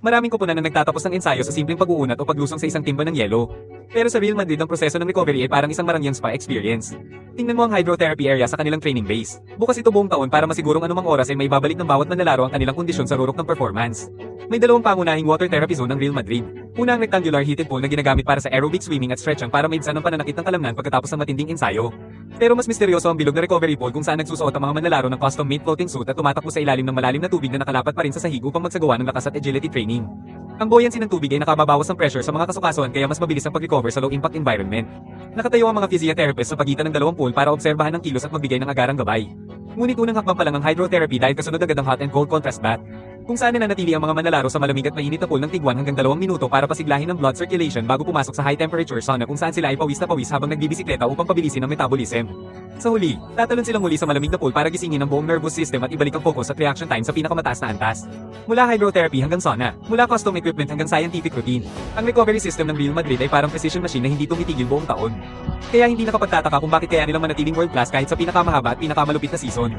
Maraming koponan na nagtatapos ng ensayo sa simpleng pag-uunat o paglusong sa isang timba ng yelo. Pero sa Real Madrid ang proseso ng recovery ay parang isang marangyang spa experience. Tingnan mo ang hydrotherapy area sa kanilang training base. Bukas ito buong taon para masigurong anumang oras ay maibabalik ng bawat manlalaro ang kanilang kondisyon sa rurok ng performance. May dalawang pangunahing water therapy zone ng Real Madrid. Una ang rectangular heated pool na ginagamit para sa aerobic swimming at stretching para maibsan ang pananakit ng kalamnan pagkatapos ng matinding ensayo. Pero mas misteryoso ang bilog na recovery pool kung saan nagsusuot ang mga manlalaro ng custom-made floating suit at tumatakbo sa ilalim ng malalim na tubig na nakalapat pa rin sa sahig upang magsagawa ng lakas at agility training. Ang buoyancy ng tubig ay nakababawas ng pressure sa mga kasukasuan kaya mas mabilis ang pag-recover sa low-impact environment. Nakatayo ang mga physiotherapist sa pagitan ng dalawang pool para obserbahan ng kilos at magbigay ng agarang gabay. Ngunit unang hakbang pa lang ang hydrotherapy dahil kasunod agad ang hot and cold contrast bath, kung saan nananatili ang mga manlalaro sa malamig at mainit na pool ng tig 1 hanggang 2 minuto para pasiglahin ang blood circulation bago pumasok sa high temperature sauna kung saan sila ay pawis na pawis habang nagbibisikleta upang pabilisin ang metabolism. Sa huli, tatalon silang muli sa malamig na pool para gisingin ang buong nervous system at ibalik ang focus at reaction time sa pinakamataas na antas. Mula hydrotherapy hanggang sauna, mula custom equipment hanggang scientific routine, ang recovery system ng Real Madrid ay parang precision machine na hindi tumitigil buong taon. Kaya hindi nakapagtataka kung bakit kaya nilang manatiling world class kahit sa pinakamahaba at pinakamalupit na season.